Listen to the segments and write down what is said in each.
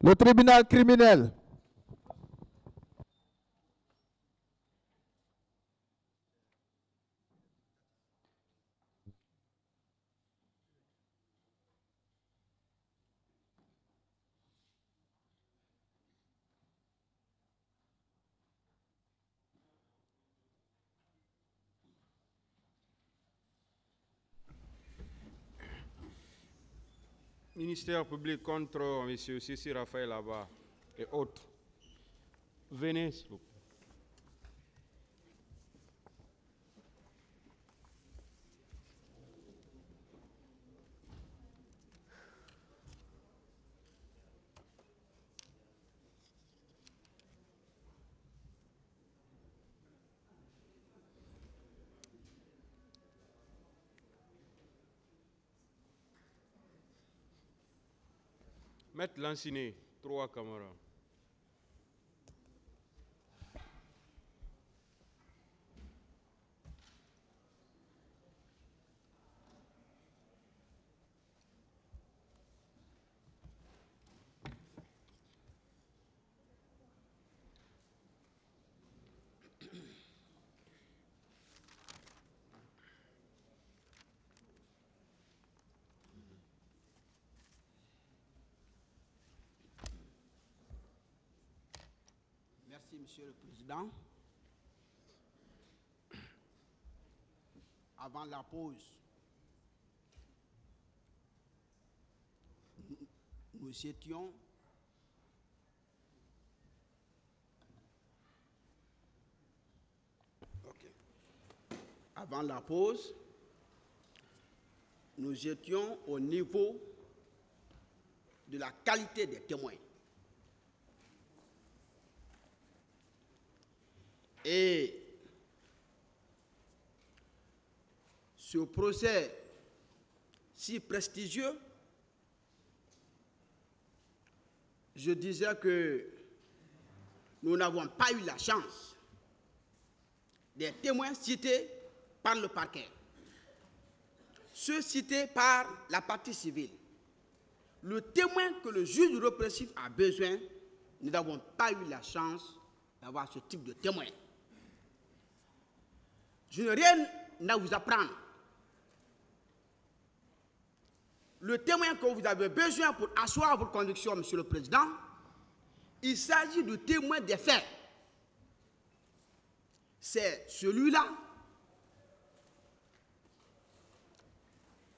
Le tribunal criminel. Ministère public contre M. Sissi Raphaël Abba et autres. Venez, s'il vous plaît. Maître Lanciné, 3 camarades. Merci, Monsieur le Président. Avant la pause, nous étions Avant la pause, nous étions au niveau de la qualité des témoins. Et ce procès si prestigieux, je disais que nous n'avons pas eu la chance des témoins cités par le parquet, ceux cités par la partie civile. Le témoin que le juge répressif a besoin, nous n'avons pas eu la chance d'avoir ce type de témoin. Je n'ai rien à vous apprendre. Le témoin que vous avez besoin pour asseoir votre conviction, Monsieur le Président, il s'agit du témoin des faits. C'est celui-là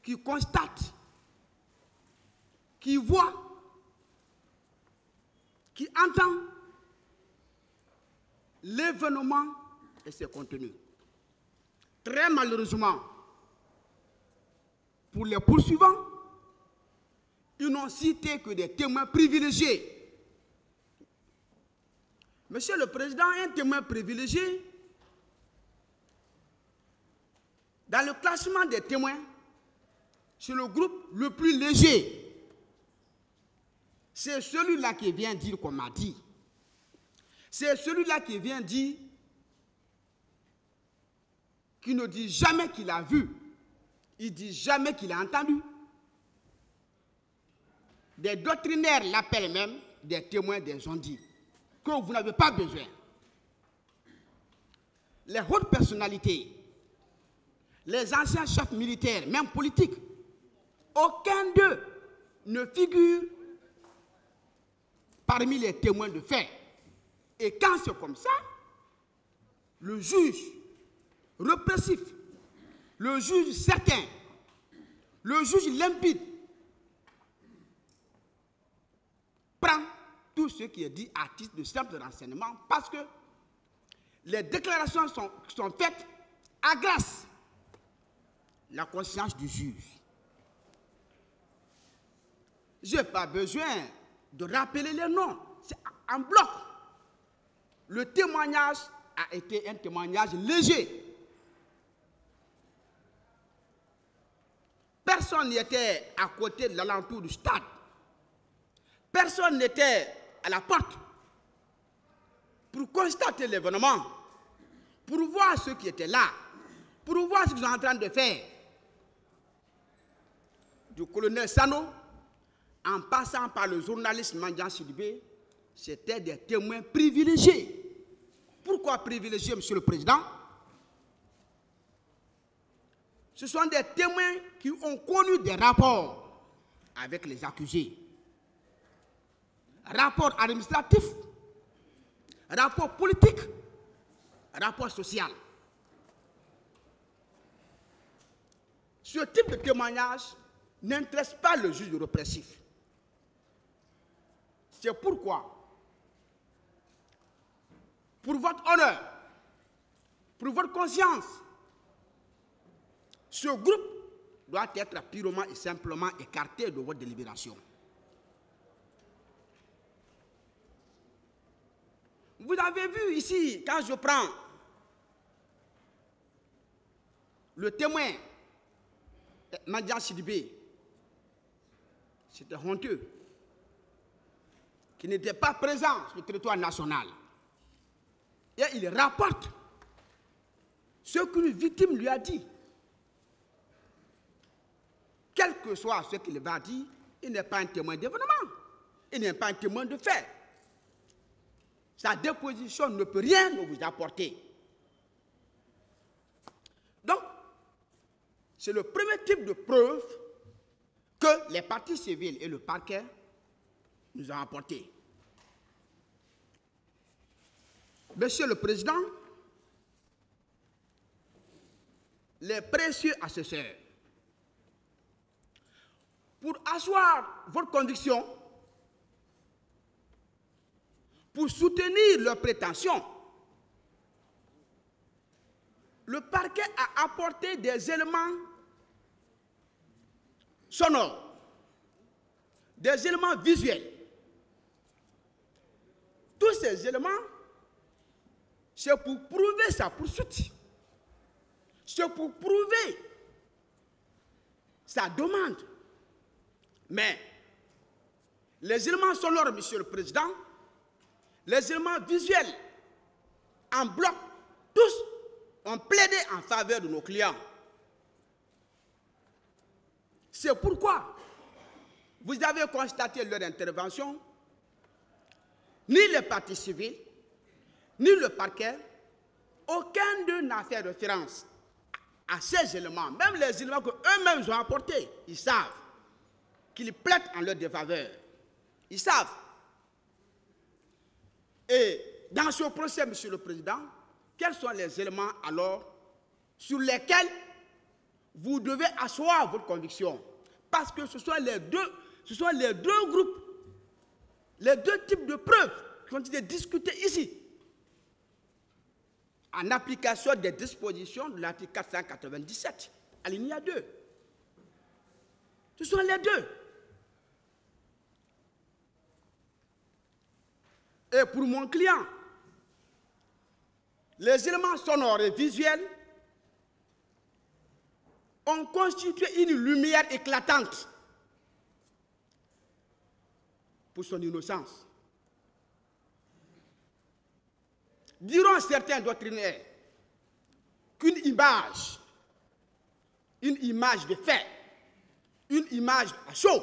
qui constate, qui voit, qui entend l'événement et ses contenus. Très malheureusement, pour les poursuivants, ils n'ont cité que des témoins privilégiés. Monsieur le Président, un témoin privilégié, dans le classement des témoins, c'est le groupe le plus léger. C'est celui-là qui vient dire qu'on m'a dit. C'est celui-là qui vient dire qu'il ne dit jamais qu'il a vu. Il dit jamais qu'il a entendu. Des doctrinaires l'appellent même des témoins des ondits, que vous n'avez pas besoin. Les hautes personnalités, les anciens chefs militaires, même politiques, aucun d'eux ne figure parmi les témoins de fait. Et quand c'est comme ça, le juge répressif, le juge certain, le juge limpide, prend tout ce qui est dit à titre de simple renseignement parce que les déclarations sont faites à grâce la conscience du juge. Je n'ai pas besoin de rappeler les noms. C'est en bloc. Le témoignage a été un témoignage léger. Personne n'était à côté de l'alentour du stade. Personne n'était à la porte pour constater l'événement, pour voir ceux qui étaient là, pour voir ce qu'ils sont en train de faire. Du colonel Sano en passant par le journaliste Mandian Sidibé, c'était des témoins privilégiés. Pourquoi privilégiés, Monsieur le Président? Ce sont des témoins qui ont connu des rapports avec les accusés. Rapports administratifs, rapports politiques, rapports sociaux. Ce type de témoignage n'intéresse pas le juge répressif. C'est pourquoi, pour votre honneur, pour votre conscience, ce groupe doit être purement et simplement écarté de votre délibération. Vous avez vu ici, quand je prends le témoin Mandian Sidibé, c'était honteux, qui n'était pas présent sur le territoire national. Et il rapporte ce qu'une victime lui a dit. Quel que soit ce qu'il va dire, il n'est pas un témoin d'événement, il n'est pas un témoin de fait. Sa déposition ne peut rien vous apporter. Donc, c'est le premier type de preuve que les parties civiles et le parquet nous ont apporté. Monsieur le Président, les précieux assesseurs, pour asseoir votre conviction, pour soutenir leurs prétentions, le parquet a apporté des éléments sonores, des éléments visuels. Tous ces éléments, c'est pour prouver sa poursuite. C'est pour prouver sa demande. Mais les éléments sonores, Monsieur le Président, les éléments visuels, en bloc, tous ont plaidé en faveur de nos clients. C'est pourquoi vous avez constaté leur intervention, ni les parties civiles, ni le parquet, aucun d'eux n'a fait référence à ces éléments, même les éléments qu'eux-mêmes ont apportés. Ils savent qu'ils plaident en leur défaveur. Ils savent. Et dans ce procès, Monsieur le Président, quels sont les éléments alors sur lesquels vous devez asseoir votre conviction? Parce que ce sont les deux groupes, les deux types de preuves qui ont été discutés ici, en application des dispositions de l'article 497, alinéa 2. Ce sont les deux. Et pour mon client, les éléments sonores et visuels ont constitué une lumière éclatante pour son innocence. Diront certains doctrinaires qu'une image de fait, une image à chaud,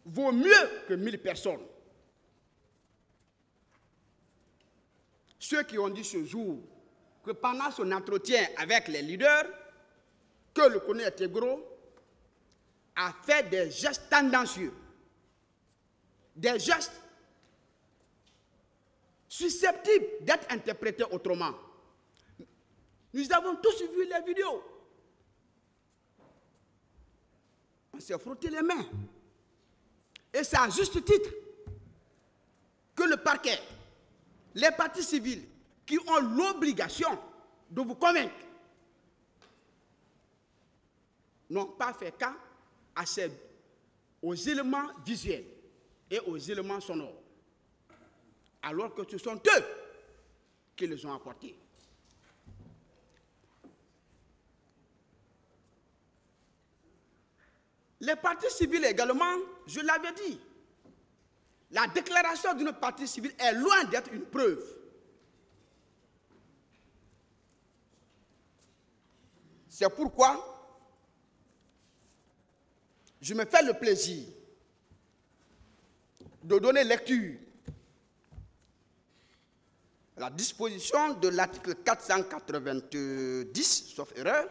vaut mieux que 1000 personnes. Ceux qui ont dit ce jour que pendant son entretien avec les leaders, que le colonel Tegro a fait des gestes tendancieux, des gestes susceptibles d'être interprétés autrement. Nous avons tous vu les vidéos. On s'est frotté les mains. Et c'est à juste titre que le parquet, les parties civiles qui ont l'obligation de vous convaincre, n'ont pas fait cas aux éléments visuels et aux éléments sonores, alors que ce sont eux qui les ont apportés. Les parties civiles également, je l'avais dit, la déclaration d'une partie civile est loin d'être une preuve. C'est pourquoi je me fais le plaisir de donner lecture à la disposition de l'article 490, sauf erreur,